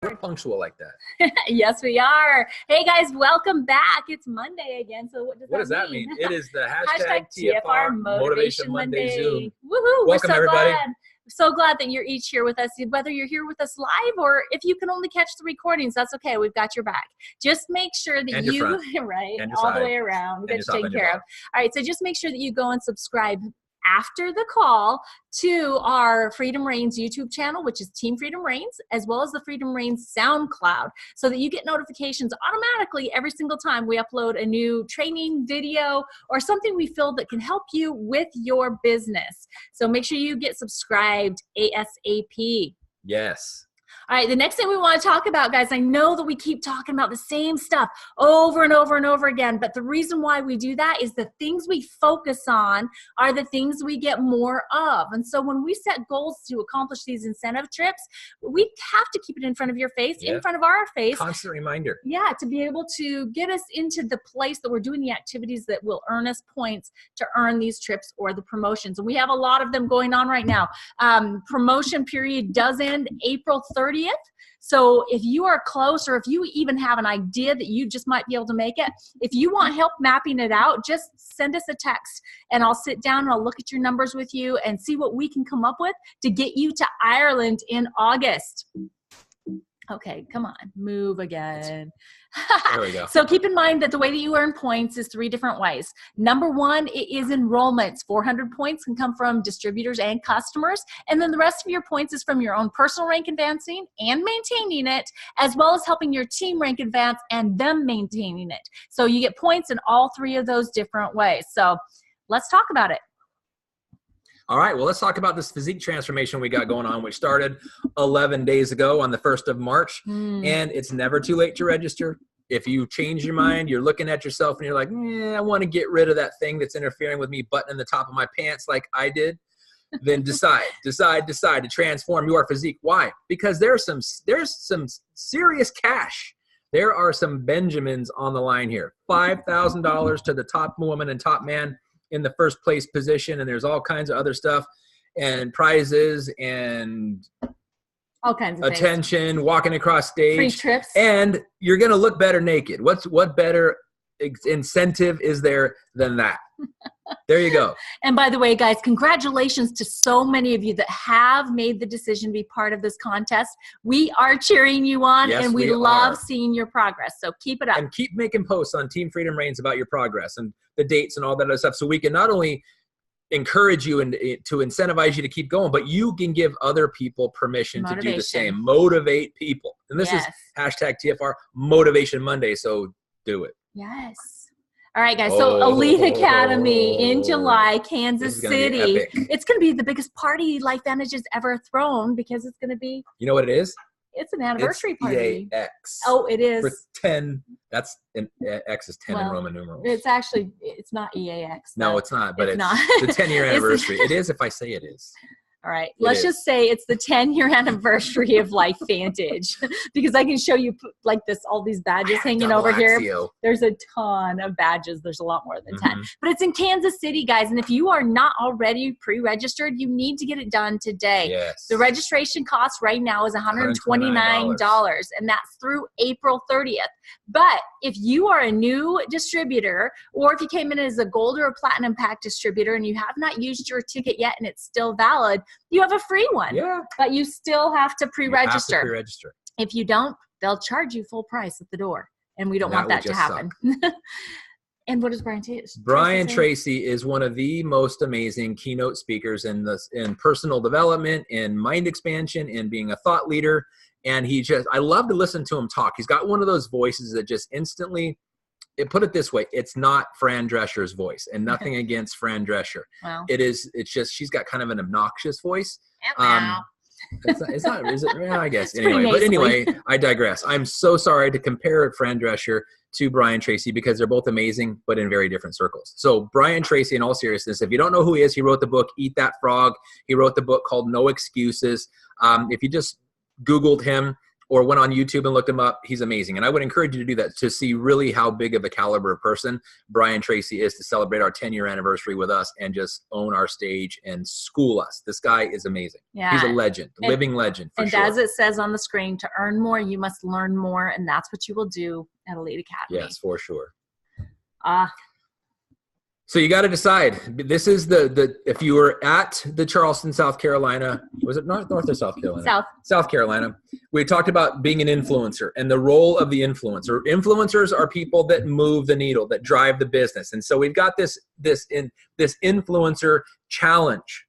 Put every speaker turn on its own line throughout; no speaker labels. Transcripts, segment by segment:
We're punctual like that.
Yes, we are. Hey guys, welcome back. It's Monday again. So what does that mean?
It is the
Hashtag TFR Motivation Monday.
Zoom.
Woohoo!
Welcome, everybody.
Glad. So glad that you're each here with us, whether you're here with us live or if you can only catch the recordings, that's okay. We've got your back. Just make sure that
and your front.
right,
and your
all
side.
the way around, we got you taken
your
care of. All right, so just make sure that you go and subscribe after the call to our Freedom Reigns YouTube channel, which is Team Freedom Reigns, as well as the Freedom Reigns SoundCloud, so that you get notifications automatically every single time we upload a new training video or something we feel that can help you with your business. So make sure you get subscribed ASAP.
Yes.
All right, the next thing we want to talk about, guys, I know that we keep talking about the same stuff over and over and over again, but the reason why we do that is the things we focus on are the things we get more of. And so when we set goals to accomplish these incentive trips, we have to keep it in front of your face, in front of our face.
Constant reminder.
Yeah, to be able to get us into the place that we're doing the activities that will earn us points to earn these trips or the promotions. And we have a lot of them going on right now. Promotion period does end April 30th. So if you are close, or if you even have an idea that you just might be able to make it, if you want help mapping it out, just send us a text and I'll sit down and I'll look at your numbers with you and see what we can come up with to get you to Ireland in August. Okay, come on, move again.
There we go.
So keep in mind that the way that you earn points is 3 different ways. Number one, it is enrollments. 400 points can come from distributors and customers. And then the rest of your points is from your own personal rank advancing and maintaining it, as well as helping your team rank advance and them maintaining it. So you get points in all 3 of those different ways. So let's talk about it.
All right, well, let's talk about this physique transformation we got going on, which started 11 days ago on the 1st of March. And it's never too late to register. If you change your mind, you're looking at yourself and you're like, I want to get rid of that thing that's interfering with me buttoning the top of my pants like I did, then decide to transform your physique. Why? Because there's some serious cash. There are some Benjamins on the line here. $5,000 to the top woman and top man in the first place position, and there's all kinds of other stuff and prizes and
all kinds of
attention,
things.
Walking across stage,
free trips,
and you're gonna look better naked. What better incentive is there than that? There you go.
And by the way, guys, congratulations to so many of you that have made the decision to be part of this contest. We are cheering you on, and we love seeing your progress. So keep it up.
And keep making posts on Team Freedom Reigns about your progress and the dates and all that other stuff, so we can not only encourage you and to incentivize you to keep going, but you can give other people permission to do the same. Motivate people. And this is hashtag TFR Motivation Monday, so do it.
Yes. All right, guys. So Elite Academy in July, Kansas City. It's going to be the biggest party LifeVantage has ever thrown, because it's going to be.
You know what it is?
It's an anniversary party.
EAX.
Oh, it is.
For 10. That's X is 10 in Roman numerals.
It's not EAX.
No, it's not. But it's
not.
The 10-year anniversary. It is if I say it is.
All right, let's just say it's the 10-year anniversary of LifeVantage, because I can show you like all these badges hanging over here. There's a ton of badges. There's a lot more than 10. But it's in Kansas City, guys. And if you are not already pre-registered, you need to get it done today.
Yes.
The registration cost right now is $129, and that's through April 30th. But if you are a new distributor, or if you came in as a gold or a platinum pack distributor and you have not used your ticket yet and it's still valid, you have a free one.
Yeah.
But you still have to pre-register.
Pre-register.
If you don't, they'll charge you full price at the door. And we don't want that to happen. And what does Brian say?
Brian Tracy is one of the most amazing keynote speakers in personal development, in mind expansion, in being a thought leader. And I love to listen to him talk. He's got one of those voices that just instantly, put it this way, it's not Fran Drescher's voice, and nothing against Fran Drescher.
Wow.
It's just, she's got kind of an obnoxious voice. It's not, is it? Yeah, I guess. Anyway, I digress. I'm so sorry to compare Fran Drescher to Brian Tracy, because they're both amazing, but in very different circles. So Brian Tracy, in all seriousness, if you don't know who he is, he wrote the book, Eat That Frog. He wrote the book called No Excuses. If you just Googled him or went on YouTube and looked him up, he's amazing. And I would encourage you to do that to see really how big of a caliber person Brian Tracy is to celebrate our 10-year anniversary with us and just own our stage and school us. This guy is amazing. Yeah. He's a legend, living legend for sure.
And as it says on the screen, to earn more, you must learn more. And that's what you will do at Elite Academy.
Yes, for sure. So you got to decide. This is if you were at the Charleston, South Carolina, was it North or South Carolina? South Carolina. We talked about being an influencer and the role of the influencer. Influencers are people that move the needle, that drive the business. And so we've got this influencer challenge,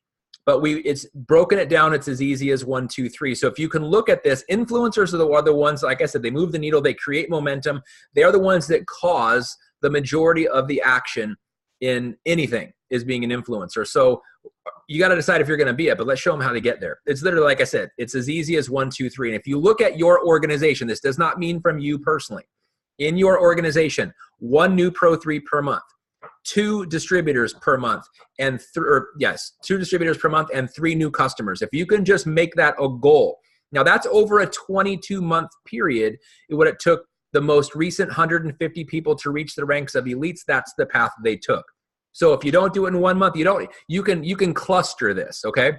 but it's broken it down. It's as easy as 1, 2, 3. So if you can look at this, influencers are the ones, like I said, they move the needle, they create momentum. They are the ones that cause the majority of the action in anything is being an influencer. So you got to decide if you're going to be it, but let's show them how to get there. It's literally, like I said, it's as easy as 1, 2, 3. And if you look at your organization, this does not mean from you personally. In your organization, 1 new Pro 3 per month, 2 distributors per month, and 2 distributors per month and 3 new customers. If you can just make that a goal. Now that's over a 22-month period. What it took the most recent 150 people to reach the ranks of elites, that's the path they took. So if you don't do it in 1 month, you can cluster this, okay?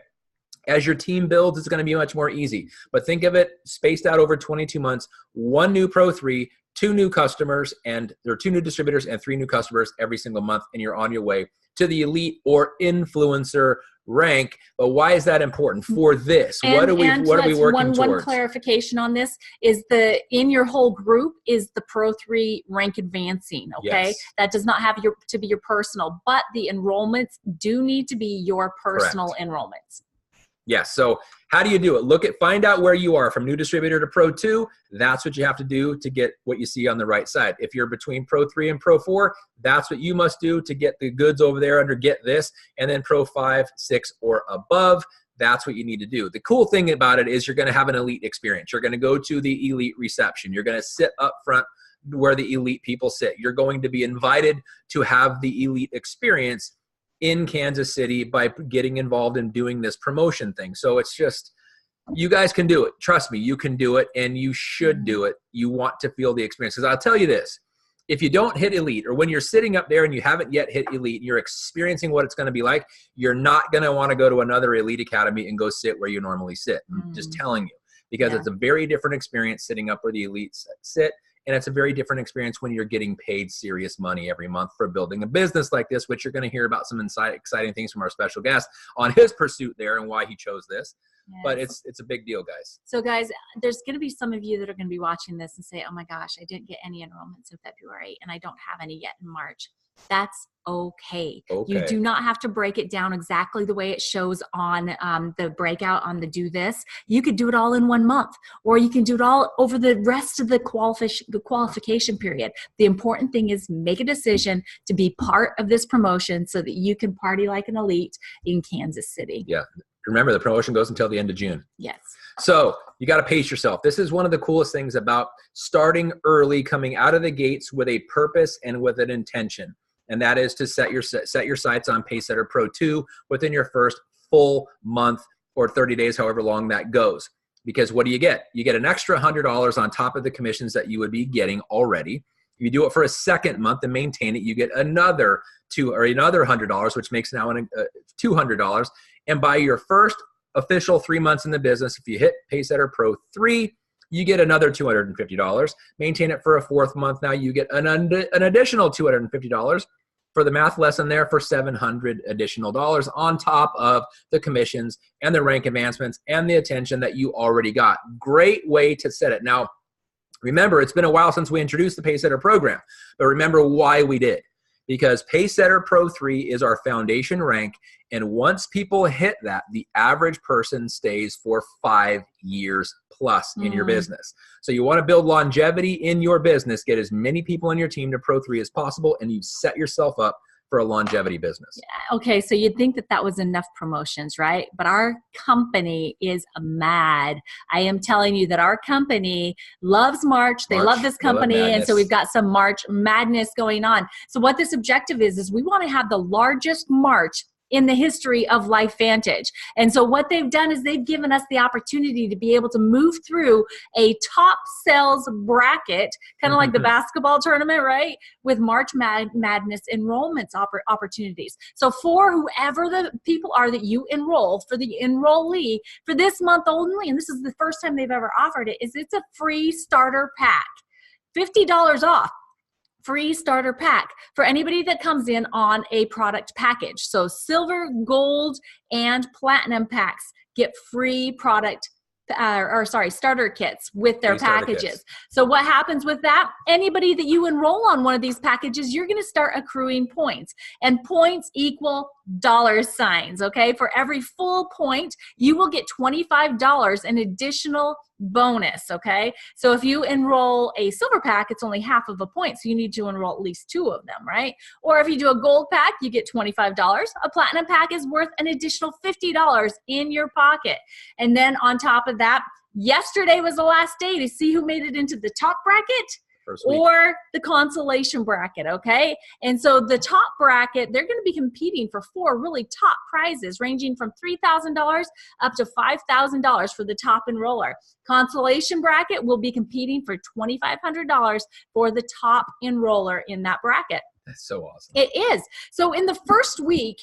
As your team builds, it's going to be much more easy. But think of it spaced out over 22 months, 1 new Pro 3, 2 new customers, and there are 2 new distributors and 3 new customers every single month, and you're on your way to the elite or influencer rank. But why is that important for this? What are we working towards?
One clarification on this is in your whole group is the Pro 3 rank advancing. Okay. Yes. That does not have to be your personal, but the enrollments do need to be your personal enrollments.
Yes. So how do you do it? Find out where you are from new distributor to Pro 2. That's what you have to do to get what you see on the right side. If you're between Pro 3 and Pro 4, that's what you must do to get the goods over there under get this. And then Pro 5, 6, or above, that's what you need to do. The cool thing about it is you're going to have an elite experience. You're going to go to the elite reception. You're going to sit up front where the elite people sit. You're going to be invited to have the elite experience in Kansas City by getting involved in doing this promotion thing. So it's just, you guys can do it. Trust me, you can do it, and you should do it. You want to feel the experience. Because I'll tell you this, if you don't hit elite, or when you're sitting up there and you haven't yet hit elite, you're experiencing what it's going to be like, you're not going to want to go to another elite academy and go sit where you normally sit. I'm just telling you, because it's a very different experience sitting up where the elites sit. And it's a very different experience when you're getting paid serious money every month for building a business like this, which you're going to hear about some exciting things from our special guest on his pursuit there and why he chose this. Yes. But it's a big deal, guys. So guys, there's going to be some of you that are going to be watching this and say, oh my gosh, I didn't get any enrollments in February and I don't have any yet in March. That's okay. You do not have to break it down exactly the way it shows on the breakout on the do this. You could do it all in 1 month, or you can do it all over the rest of the qualification period. The important thing is make a decision to be part of this promotion so that you can party like an elite in Kansas City. Yeah. Remember, the promotion goes until the end of June. Yes. So you got to pace yourself. This is one of the coolest things about starting early, coming out of the gates with a purpose and with an intention. And that is to set your sights on Pacesetter Pro 2 within your first full month or 30 days, however long that goes. Because what do you get? You get an extra $100 on top of the commissions that you would be getting already. If you do it for a second month and maintain it, you get another $100, which makes now $200. And by your first official 3 months in the business, if you hit Pacesetter Pro 3, you get another $250. Maintain it for a 4th month. Now you get an additional $250 for the math lesson there for $700 additional on top of the commissions and the rank advancements and the attention that you already got. Great way to set it. Now, remember, it's been a while since we introduced the Pacesetter program, but remember why we did. Because Pacesetter Pro 3 is our foundation rank, and once people hit that, the average person stays for 5 years plus in your business. So you want to build longevity in your business, get as many people in your team to Pro 3 as possible, and you set yourself up for a longevity business. Yeah, okay, so you'd think that was enough promotions, right? But our company is mad. I am telling you that our company loves March. They love this company, and so we've got some March madness going on. So what this objective is we want to have the largest March
in the history of LifeVantage. And so what they've done is they've given us the opportunity to be able to move through a top sales bracket, kind of like the basketball tournament, right? With March Madness enrollments opportunities. So for whoever the people are that you enroll, for the enrollee, for this month only, and this is the first time they've ever offered it, is it's a free starter pack. $50 off. Free starter pack for anybody that comes in on a product package. So silver, gold, and platinum packs get free product starter kits with their packages. So what happens with that? Anybody that you enroll on one of these packages, you're going to start accruing points, and points equal dollar signs. Okay. For every full point, you will get $25 in additional bonus. Okay. So if you enroll a silver pack, it's only half of a point. So you need to enroll at least 2 of them, right? Or if you do a gold pack, you get $25. A platinum pack is worth an additional $50 in your pocket. And then on top of that, yesterday was the last day to see who made it into the top bracket or the consolation bracket, okay? And so the top bracket, they're going to be competing for 4 really top prizes ranging from $3,000 up to $5,000 for the top enroller. Consolation bracket will be competing for $2,500 for the top enroller in that bracket.
That's so awesome.
It is. So in the first week,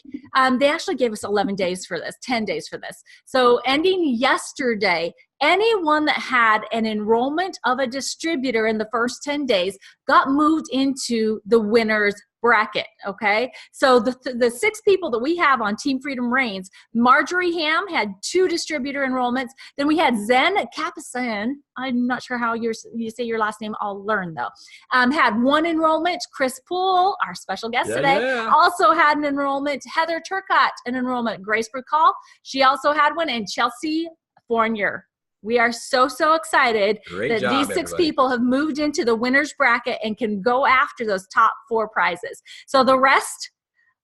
they actually gave us 11 days for this, 10 days for this. So ending yesterday, anyone that had an enrollment of a distributor in the first 10 days got moved into the winner's bracket, okay? So the 6 people that we have on Team Freedom Reigns, Marjorie Ham had 2 distributor enrollments. Then we had Zen Capucin, I'm not sure how you say your last name, I'll learn though, had 1 enrollment. Chris Poole, our special guest today, also had an enrollment. Heather Turcott, an enrollment. Grace Burkall, she also had one, and Chelsea Fournier. We are so excited that these 6 people have moved into the winner's bracket and can go after those top 4 prizes. So the rest,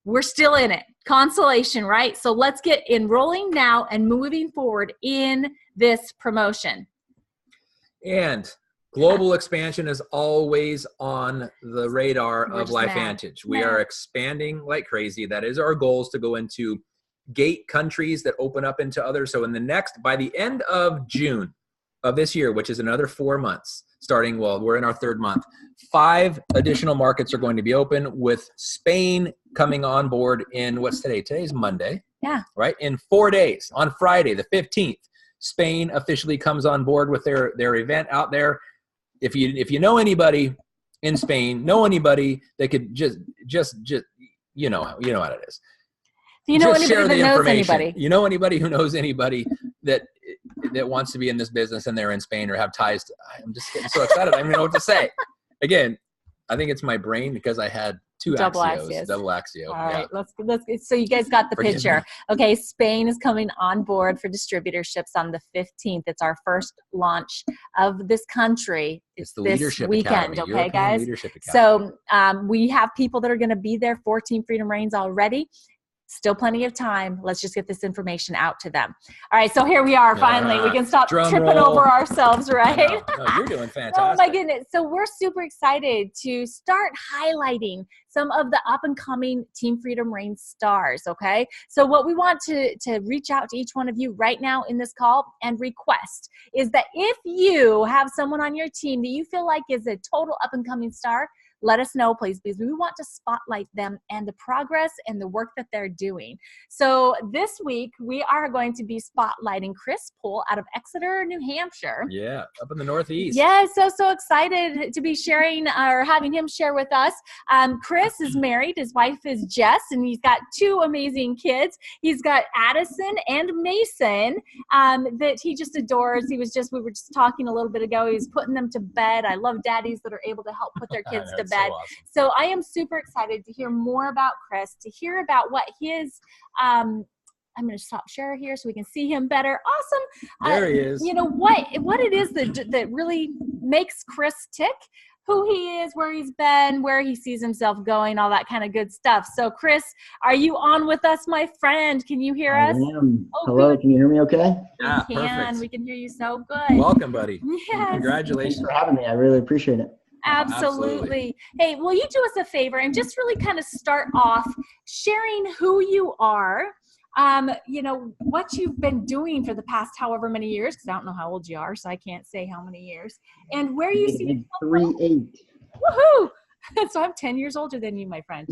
we're still in it. Consolation, right? So let's get enrolling now and moving forward in this promotion.
And global expansion is always on the radar of LifeVantage. We are expanding like crazy. That is our goal, is to go into gate countries that open up into others. So by the end of June of this year, which is another 4 months, starting, we're in our 3rd month, 5 additional markets are going to be open, with Spain coming on board in, what's today? Today's Monday. Yeah. Right? In 4 days, on Friday, the 15th, Spain officially comes on board with their event out there. If you know anybody in Spain, know anybody that could just you know how it is.
You know anybody that knows anybody.
You know anybody who knows anybody that wants to be in this business and they're in Spain or have ties to, I'm just getting so excited. I don't even know what to say. Again, I think it's my brain because I had 2 double axio.
All right, let's so you guys got the picture. Okay, Spain is coming on board for distributorships on the 15th. It's our first launch of this country.
It's the
this
Leadership
weekend,
Academy.
okay, guys? So we have people that are going to be there for Team Freedom Reigns already. Still plenty of time. Let's just get this information out to them. All right, so here we are, finally. We can stop tripping over ourselves, right?
No, you're doing fantastic.
Oh, my goodness. So we're super excited to start highlighting some of the up-and-coming Team Freedom Reigns stars, okay? So what we want to reach out to each one of you right now in this call and request is that if you have someone on your team that you feel like is a total up-and-coming star, let us know, please, because we want to spotlight them and the progress and the work that they're doing. So this week, we are going to be spotlighting Chris Poole out of Exeter, New Hampshire.
Yeah, up in the Northeast.
Yeah, so excited to be sharing or having him share with us. Chris is married. His wife is Jess, and he's got 2 amazing kids. He's got Addison and Mason that he just adores. We were just talking a little bit ago. He's putting them to bed. I love daddies that are able to help put their kids to bed.
So awesome.
So I am super excited to hear more about Chris, to hear about what his, I'm going to stop share here so we can see him better. Awesome.
There he is.
You know, what it is that really makes Chris tick, who he is, where he's been, where he sees himself going, all that kind of good stuff. So Chris, are you on with us, my friend? Can you hear us?
I am. Hello, can you hear me okay?
Yeah, perfect.
We can hear you so good.
Welcome, buddy.
Yes.
Congratulations.
Thanks for having me. I really appreciate it.
Absolutely. Hey, will you do us a favor and just really kind of start off sharing who you are, what you've been doing for the past however many years, because I don't know how old you are, so I can't say how many years, and where you see yourself.
3-8.
Woohoo! So I'm 10 years older than you, my friend.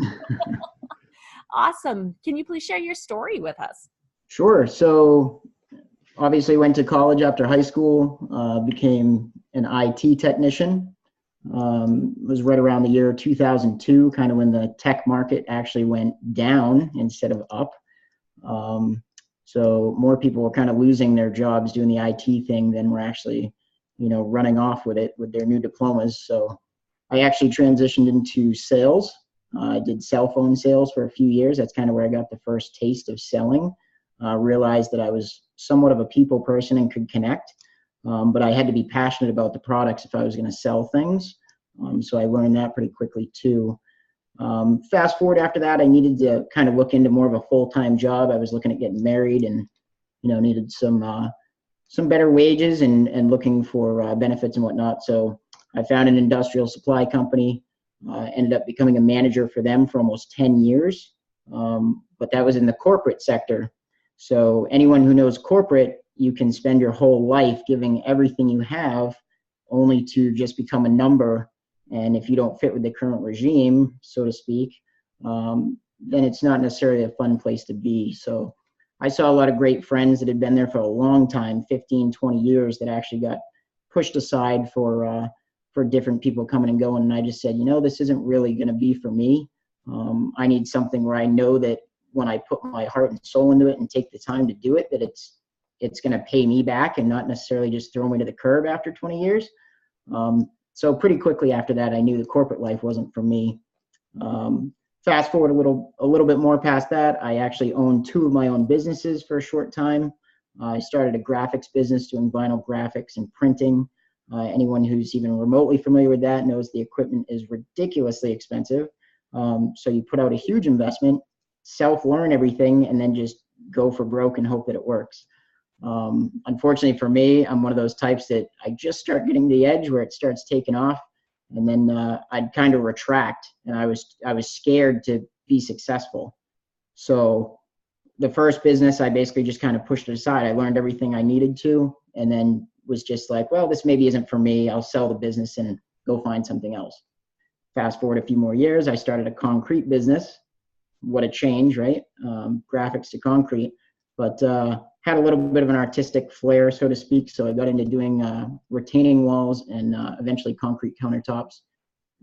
Awesome. Can you please share your story with us?
Sure. So obviously went to college after high school, became an IT technician. It was right around the year 2002, kind of when the tech market actually went down instead of up. So more people were kind of losing their jobs doing the IT thing than were actually, running off with it with their new diplomas. So I actually transitioned into sales. I did cell phone sales for a few years. That's kind of where I got the first taste of selling. Realized that I was somewhat of a people person and could connect, but I had to be passionate about the products if I was going to sell things. So I learned that pretty quickly too. Fast forward after that, I needed to kind of look into more of a full-time job. I was looking at getting married and, needed some better wages and looking for benefits and whatnot. So I found an industrial supply company, ended up becoming a manager for them for almost 10 years. But that was in the corporate sector. So anyone who knows corporate, you can spend your whole life giving everything you have only to just become a number. And if you don't fit with the current regime, so to speak, then it's not necessarily a fun place to be. So I saw a lot of great friends that had been there for a long time, 15, 20 years, that actually got pushed aside for different people coming and going. And I just said, this isn't really going to be for me. I need something where I know that when I put my heart and soul into it and take the time to do it, that it's going to pay me back and not necessarily just throw me to the curb after 20 years. So pretty quickly after that, I knew the corporate life wasn't for me. Fast forward a little bit more past that, I actually owned 2 of my own businesses for a short time. I started a graphics business doing vinyl graphics and printing. Anyone who's even remotely familiar with that knows the equipment is ridiculously expensive. So you put out a huge investment, self-learn everything, and then just go for broke and hope that it works. Unfortunately for me, I'm one of those types that I just start getting the edge where it starts taking off, and then I'd kind of retract, and I was scared to be successful. So the first business, I basically just kind of pushed it aside. I learned everything I needed to, and then was just like, well, this maybe isn't for me. I'll sell the business and go find something else. Fast forward a few more years, I started a concrete business. What a change, right? Graphics to concrete, but had a little bit of an artistic flair, so to speak. So I got into doing retaining walls and eventually concrete countertops.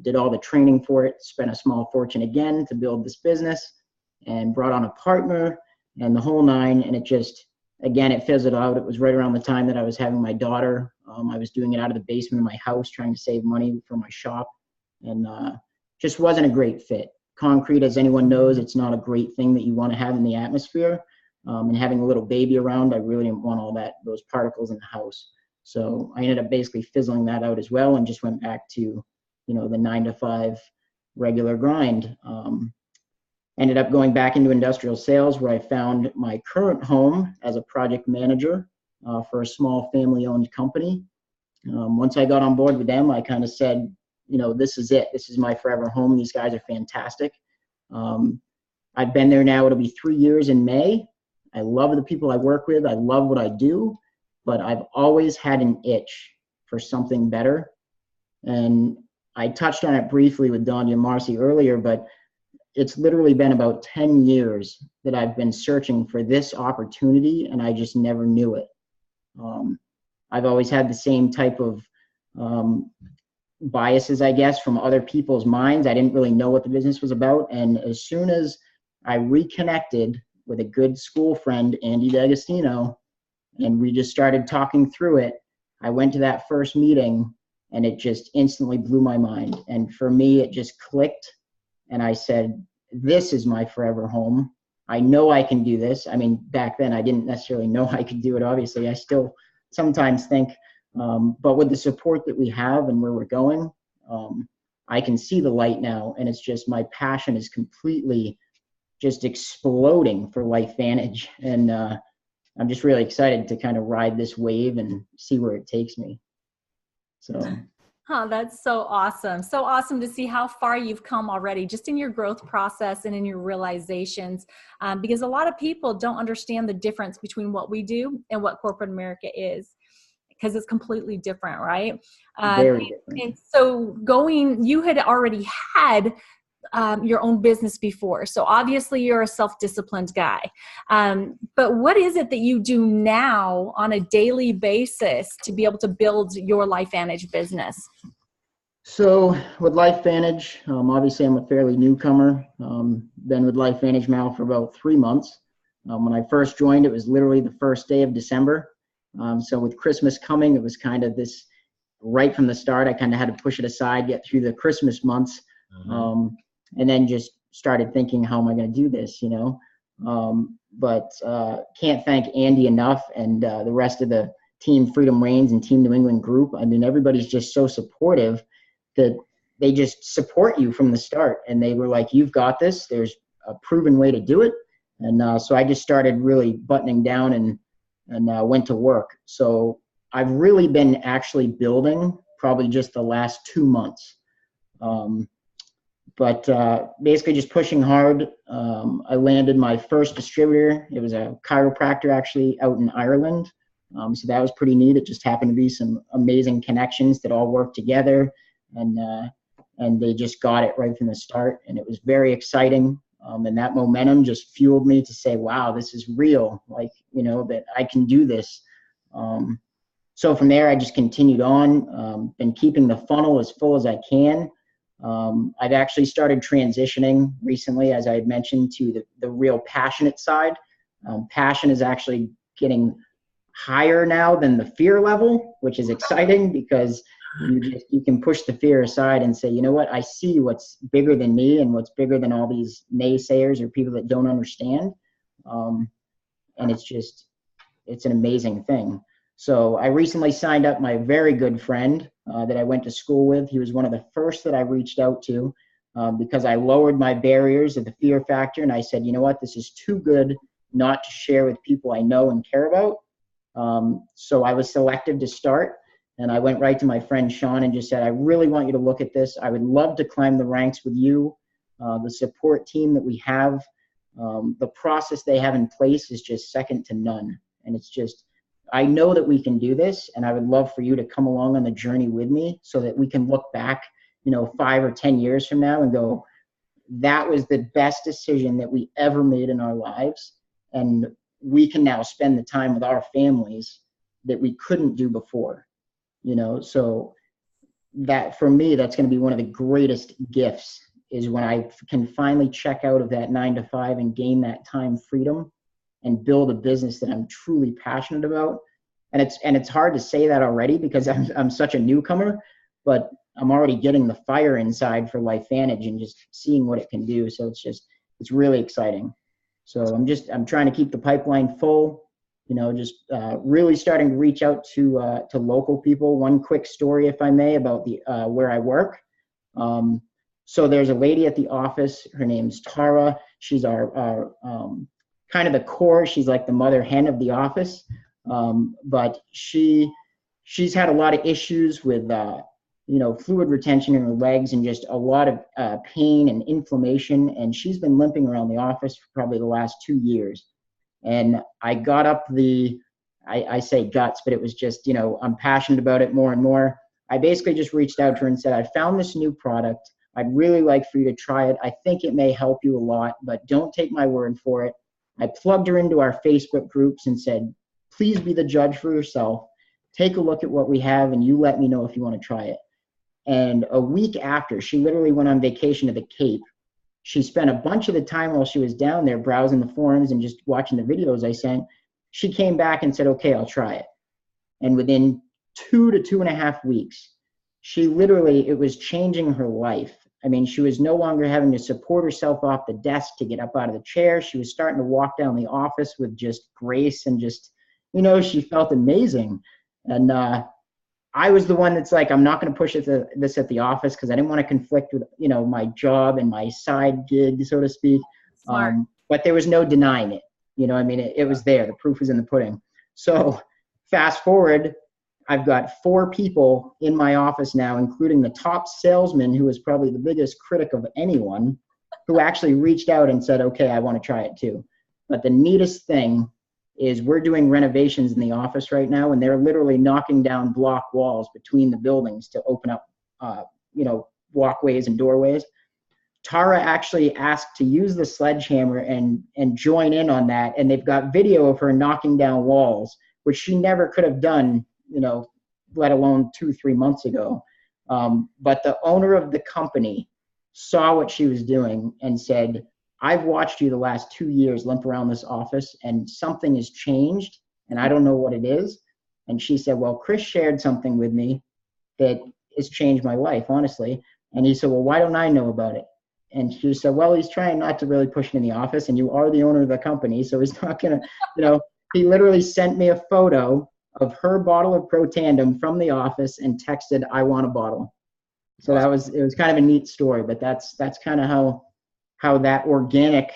Did all the training for it, spent a small fortune again to build this business, and brought on a partner and the whole nine. And it just, again, it fizzled out. It was right around the time that I was having my daughter. I was doing it out of the basement of my house, trying to save money for my shop, and just wasn't a great fit. Concrete, as anyone knows, it's not a great thing that you want to have in the atmosphere. And having a little baby around, I really didn't want all those particles in the house. So I ended up basically fizzling that out as well, and just went back to, the 9-to-5 regular grind. Ended up going back into industrial sales, where I found my current home as a project manager for a small family-owned company. Once I got on board with them, I kind of said, this is it. This is my forever home. These guys are fantastic. I've been there now. It'll be 3 years in May. I love the people I work with. I love what I do, but I've always had an itch for something better. And I touched on it briefly with Don and Marcy earlier, but it's literally been about 10 years that I've been searching for this opportunity, and I just never knew it. I've always had the same type of biases, I guess, from other people's minds. I didn't really know what the business was about. And as soon as I reconnected with a good school friend, Andy D'Agostino, and we just started talking through it, I went to that first meeting, and it just instantly blew my mind. And for me, it just clicked. And I said, this is my forever home. I know I can do this. I mean, back then I didn't necessarily know I could do it. Obviously, I still sometimes think, but with the support that we have and where we're going, I can see the light now. And it's just, my passion is completely just exploding for LifeVantage. And I'm just really excited to kind of ride this wave and see where it takes me. So
Oh, that's so awesome. So awesome to see how far you've come already, just in your growth process and in your realizations. Because a lot of people don't understand the difference between what we do and what corporate America is, because it's completely different, right?
Very different.
And so you had already had your own business before. So obviously you're a self-disciplined guy. But what is it that you do now on a daily basis to be able to build your LifeVantage business?
So with LifeVantage, obviously I'm a fairly newcomer. Been with LifeVantage now for about 3 months. When I first joined, it was literally the first day of December. So with Christmas coming, it was kind of this, right from the start, I kind of had to push it aside, get through the Christmas months. And then just started thinking, how am I going to do this, but can't thank Andy enough, and the rest of the Team Freedom Reigns and Team New England group. I mean, everybody's just so supportive that they just support you from the start. And they were like, you've got this. There's a proven way to do it. And so I just started really buttoning down and went to work. So I've really been actually building probably just the last 2 months. But basically just pushing hard. I landed my first distributor. It was a chiropractor actually out in Ireland. So that was pretty neat. It just happened to be some amazing connections that all worked together, and they just got it right from the start. And it was very exciting. And that momentum just fueled me to say, wow, this is real. Like, that I can do this. So from there, I just continued on, been keeping the funnel as full as I can. I've actually started transitioning recently, as I had mentioned, to the real passionate side. Passion is actually getting higher now than the fear level, which is exciting because you can push the fear aside and say, you know what, I see what's bigger than me and what's bigger than all these naysayers or people that don't understand. And it's an amazing thing. So I recently signed up my very good friend that I went to school with. He was one of the first that I reached out to because I lowered my barriers of the fear factor. And I said, you know what, this is too good not to share with people I know and care about. So I was selected to start. And I went right to my friend Sean and just said, I really want you to look at this. I would love to climb the ranks with you. The support team that we have, the process they have in place is just second to none. And it's just, I know that we can do this, and I would love for you to come along on the journey with me so that we can look back, 5 or 10 years from now and go, that was the best decision that we ever made in our lives. And we can now spend the time with our families that we couldn't do before, so that for me, that's going to be one of the greatest gifts, is when I can finally check out of that 9 to 5 and gain that time freedom and build a business that I'm truly passionate about. And it's hard to say that already because I'm such a newcomer, but I'm already getting the fire inside for LifeVantage and just seeing what it can do. So it's really exciting. So I'm trying to keep the pipeline full, really starting to reach out to local people. One quick story, if I may, about where I work. So there's a lady at the office. Her name's Tara. She's our kind of the core. She's like the mother hen of the office. But she's had a lot of issues with, fluid retention in her legs and just a lot of pain and inflammation. And she's been limping around the office for probably the last 2 years. And I got up I say guts, but it was just, I'm passionate about it more and more. I basically just reached out to her and said, I found this new product. I'd really like for you to try it. I think it may help you a lot, but don't take my word for it. I plugged her into our Facebook groups and said, please be the judge for yourself. Take a look at what we have and you let me know if you want to try it. And a week after, she literally went on vacation to the Cape. She spent a bunch of the time while she was down there browsing the forums and just watching the videos I sent. She came back and said, okay, I'll try it. And within 2 to 2.5 weeks, it was changing her life. I mean, she was no longer having to support herself off the desk to get up out of the chair. She was starting to walk down the office with just grace and just, she felt amazing. And I was the one that's like, I'm not going to push this at the office because I didn't want to conflict with, my job and my side gig, so to speak. But there was no denying it. It was there. The proof was in the pudding. So fast forward, I've got 4 people in my office now, including the top salesman, who is probably the biggest critic of anyone, who actually reached out and said, okay, I want to try it too. But the neatest thing is we're doing renovations in the office right now, and they're literally knocking down block walls between the buildings to open up, walkways and doorways. Tara actually asked to use the sledgehammer and join in on that. And they've got video of her knocking down walls, which she never could have done, let alone 2-3 months ago. But the owner of the company saw what she was doing and said, I've watched you the last 2 years limp around this office and something has changed and I don't know what it is. And she said, well, Chris shared something with me that has changed my life, honestly. And he said, well, why don't I know about it? And she said, well, he's trying not to really push it in the office, and you are the owner of the company, so he's not going to, he literally sent me a photo of her bottle of Pro Tandem from the office and texted, I want a bottle. So it was kind of a neat story, but that's kind of how that organic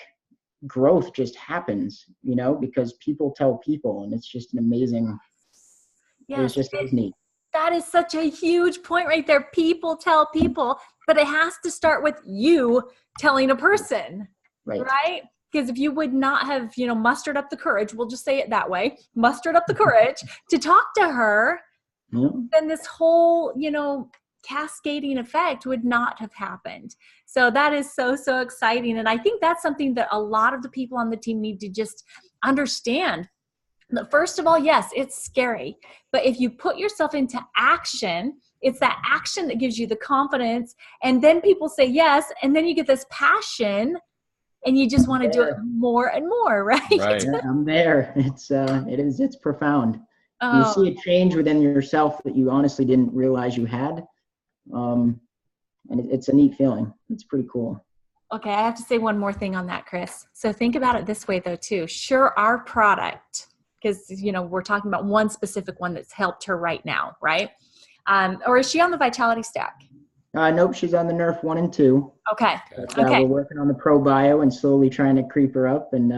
growth just happens, because people tell people, and it's just an amazing,
yes,
it is neat.
That is such a huge point right there. People tell people, but it has to start with you telling a person, right? Because if you would not have, mustered up the courage, we'll just say it that way, mustered up the courage to talk to her, then this whole, cascading effect would not have happened. So that is so, so exciting. And I think that's something that a lot of the people on the team need to just understand. But first of all, yes, it's scary. But if you put yourself into action, it's that action that gives you the confidence. And then people say yes. And then you get this passion and you just want to do it more and more, right?
Yeah, I'm there. It's profound. You see a change within yourself that you honestly didn't realize you had. And it's a neat feeling. It's pretty cool.
Okay. I have to say one more thing on that, Chris. So think about it this way though, too. Sure, our product, because, we're talking about one specific one that's helped her right now, right? Or is she on the Vitality Stack?
Nope, she's on the Nerf 1 and 2.
Okay.
But, we're working on the Pro Bio and slowly trying to creep her up. And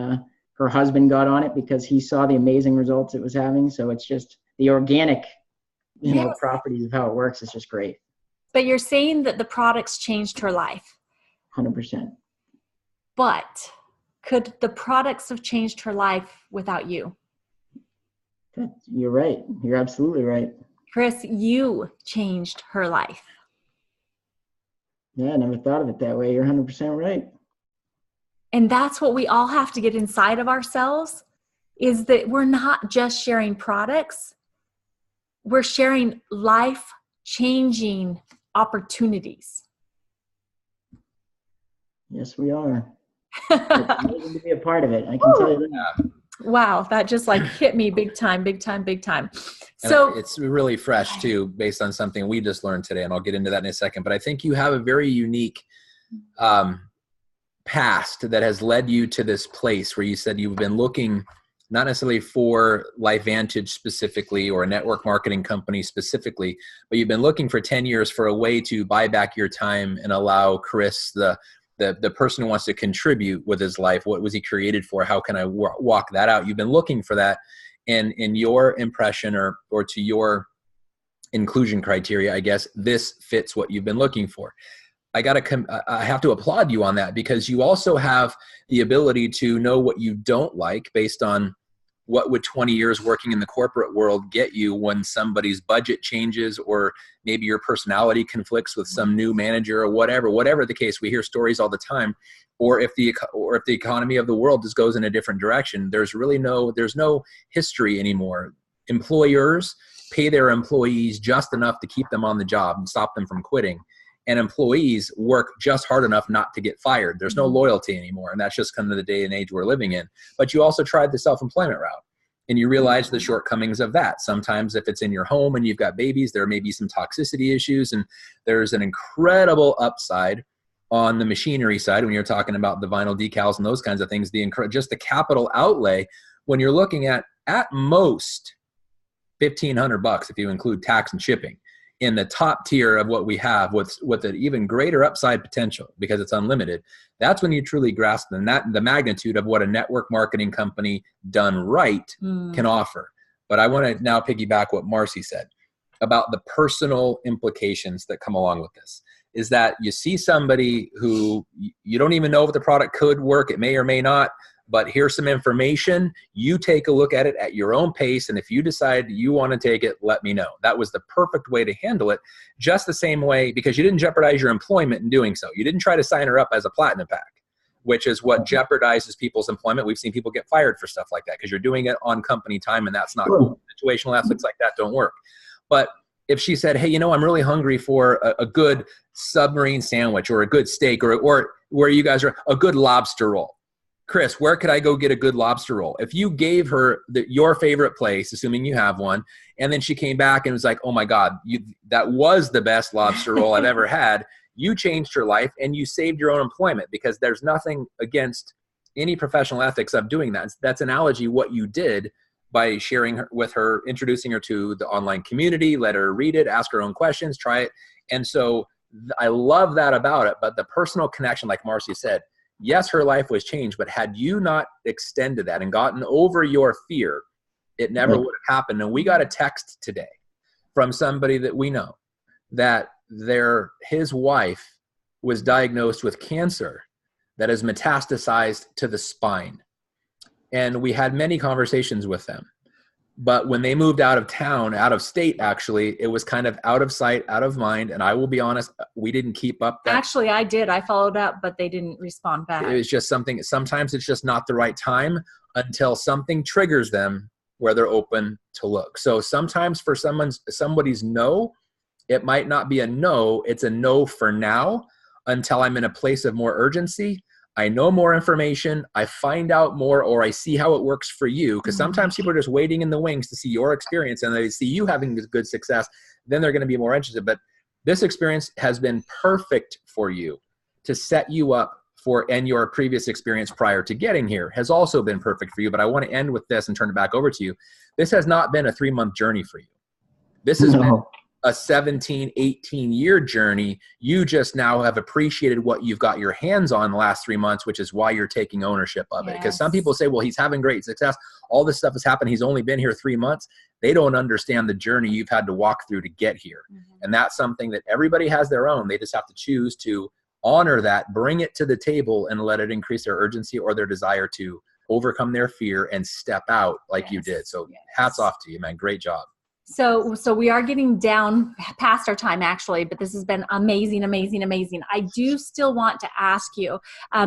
her husband got on it because he saw the amazing results it was having. So it's just the organic, properties of how it works is just great.
But you're saying that the products changed her life.
100%.
But could the products have changed her life without you?
You're right. You're absolutely right.
Chris, you changed her life.
Yeah, I never thought of it that way. You're 100% right.
And that's what we all have to get inside of ourselves, is that we're not just sharing products. We're sharing life-changing opportunities.
Yes, we are. It's amazing to be a part of it. I can tell you that.
Wow, that just hit me big time.
So it's really fresh too, based on something we just learned today, and I'll get into that in a second. But I think you have a very unique past that has led you to this place where you said you've been looking not necessarily for LifeVantage specifically or a network marketing company specifically, but you've been looking for 10 years for a way to buy back your time and allow Chris, the person who wants to contribute with his life, what was he created for? How can I walk that out? You've been looking for that. And in your impression or to your inclusion criteria, I guess, this fits what you've been looking for. I have to applaud you on that, because you also have the ability to know what you don't like based on what would 20 years working in the corporate world get you when somebody's budget changes, or maybe your personality conflicts with some new manager or whatever the case. We hear stories all the time. Or if the economy of the world just goes in a different direction, there's no history anymore. Employers pay their employees just enough to keep them on the job and stop them from quitting. And employees work just hard enough not to get fired. There's no loyalty anymore. And that's just kind of the day and age we're living in. But you also tried the self-employment route, and you realize the shortcomings of that. Sometimes if it's in your home and you've got babies, there may be some toxicity issues, and there's an incredible upside on the machinery side when you're talking about the vinyl decals and those kinds of things, just the capital outlay when you're looking at most $1,500 if you include tax and shipping, in the top tier of what we have with an even greater upside potential because it's unlimited. That's when you truly grasp the magnitude of what a network marketing company done right can offer. But I want to now piggyback what Marcy said. about the personal implications that come along with this. Is that you see somebody who you don't even know if the product could work, it may or may not, but here's some information. You take a look at it at your own pace, and if you decide you want to take it, let me know. That was the perfect way to handle it, just the same way, because you didn't jeopardize your employment in doing so. You didn't try to sign her up as a platinum pack, which is what jeopardizes people's employment. We've seen people get fired for stuff like that because you're doing it on company time, and that's not cool. Situational athletes like that don't work. But if she said, hey, I'm really hungry for a good submarine sandwich or a good steak or where you guys are, a good lobster roll. Chris, where could I go get a good lobster roll? If you gave her your favorite place, assuming you have one, and then she came back and was like, oh my God, that was the best lobster roll I've ever had. You changed her life and you saved your own employment, because there's nothing against any professional ethics of doing that. That's analogy what you did by sharing with her, introducing her to the online community, let her read it, ask her own questions, try it. And so I love that about it. But the personal connection, like Marcy said, yes, her life was changed, but had you not extended that and gotten over your fear, it never would have happened. And we got a text today from somebody that we know that his wife was diagnosed with cancer that has metastasized to the spine. And we had many conversations with them. But when they moved out of town, out of state, actually, it was kind of out of sight, out of mind. And I will be honest, we didn't keep up that.
Actually, I did. I followed up, but they didn't respond back.
It was just something, sometimes it's just not the right time until something triggers them where they're open to look. So sometimes for somebody's no, it might not be a no, it's a no for now until I'm in a place of more urgency. I know more information, I find out more, or I see how it works for you. Because sometimes people are just waiting in the wings to see your experience, and they see you having good success, then they're going to be more interested. But this experience has been perfect for you to set you up for, and your previous experience prior to getting here has also been perfect for you. But I want to end with this and turn it back over to you. This has not been a 3-month journey for you. This has been a 17, 18-year journey. You just now have appreciated what you've got your hands on the last 3 months, which is why you're taking ownership of it. Because some people say, well, he's having great success. All this stuff has happened. He's only been here 3 months. They don't understand the journey you've had to walk through to get here. And that's something that everybody has their own. They just have to choose to honor that, bring it to the table, and let it increase their urgency or their desire to overcome their fear and step out like you did. So hats off to you, man. Great job.
So we are getting down past our time, actually, but this has been amazing, amazing, amazing. I do still want to ask you,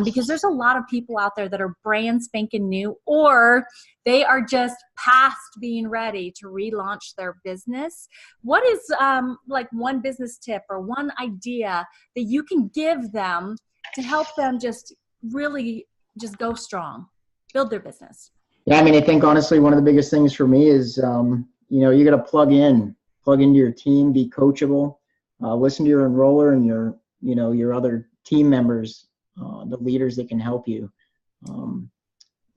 because there's a lot of people out there that are brand spanking new, or they are just past being ready to relaunch their business. What is like one business tip or one idea that you can give them to help them just really just go strong, build their business?
Yeah, I mean, I think honestly, one of the biggest things for me is, you got to plug into your team, be coachable, listen to your enroller and your other team members, the leaders that can help you.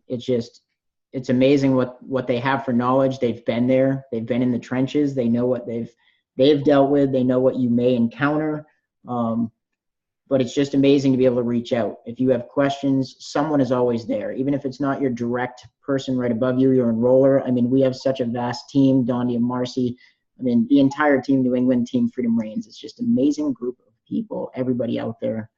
It's amazing what they have for knowledge. They've been there. They've been in the trenches. They know what they've dealt with. They know what you may encounter. But it's just amazing to be able to reach out. If you have questions, someone is always there. Even if it's not your direct person right above you, your enroller. I mean, we have such a vast team, Dondi and Marcy. I mean, the entire team, New England team, Freedom Reigns. It's just an amazing group of people, everybody out there.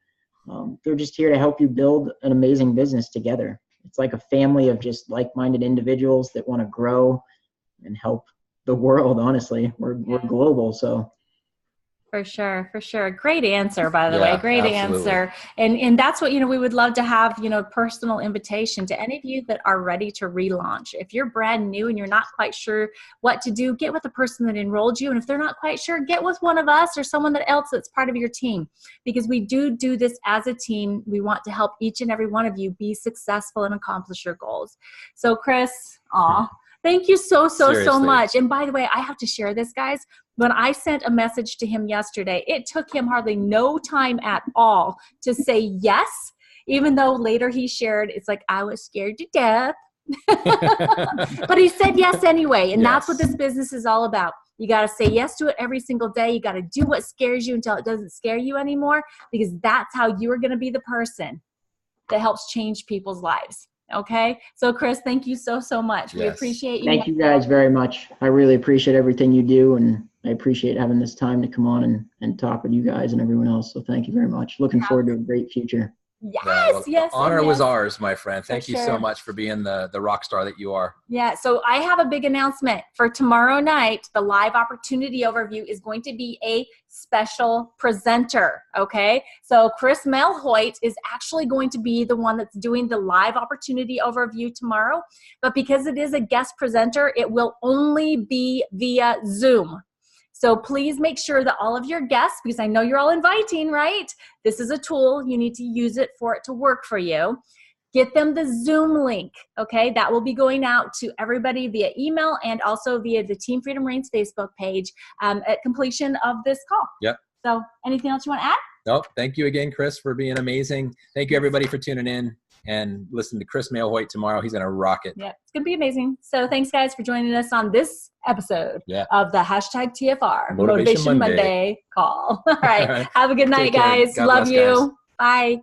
They're just here to help you build an amazing business together. It's like a family of just like-minded individuals that want to grow and help the world, honestly. We're global, so.
For sure. Great answer, by the way. Great
absolutely.
answer. And that's what, we would love to have, personal invitation to any of you that are ready to relaunch. If you're brand new and you're not quite sure what to do, get with the person that enrolled you. And if they're not quite sure, get with one of us or someone else that's part of your team, because we do this as a team. We want to help each and every one of you be successful and accomplish your goals. So Chris, thank you so much. And by the way, I have to share this, guys. When I sent a message to him yesterday, it took him hardly no time at all to say yes, even though later he shared, it's like, I was scared to death. But he said yes anyway. And that's what this business is all about. You got to say yes to it every single day. You got to do what scares you until it doesn't scare you anymore, because that's how you are going to be the person that helps change people's lives. Okay. So Chris, thank you so much. We appreciate you.
Thank you guys very much. I really appreciate everything you do, and I appreciate having this time to come on and talk with you guys and everyone else. So thank you very much. Looking forward to a great future.
Yes,
well,
yes.
The honor
and
was
yes.
ours, my friend. Thank you so
sure.
much for being the rock star that you are.
Yeah, so I have a big announcement for tomorrow night. The live opportunity overview is going to be a special presenter, okay? So Chris Melhoit is actually going to be the one that's doing the live opportunity overview tomorrow. But because it is a guest presenter, it will only be via Zoom. So please make sure that all of your guests, because I know you're all inviting, right? This is a tool. You need to use it for it to work for you. Get them the Zoom link, okay? That will be going out to everybody via email and also via the Team Freedom Reigns Facebook page at completion of this call.
Yep.
So anything else you want to add?
Nope. Thank you again, Chris, for being amazing. Thank you, everybody, for tuning in and listen to Chris Melhoit tomorrow. He's going to rock it.
Yeah, it's going to be amazing. So thanks, guys, for joining us on this episode of the #TFR
Motivation Monday
call. All right. Have a good night,
Take care.
guys.
God
Love
bless,
you.
guys.
Bye.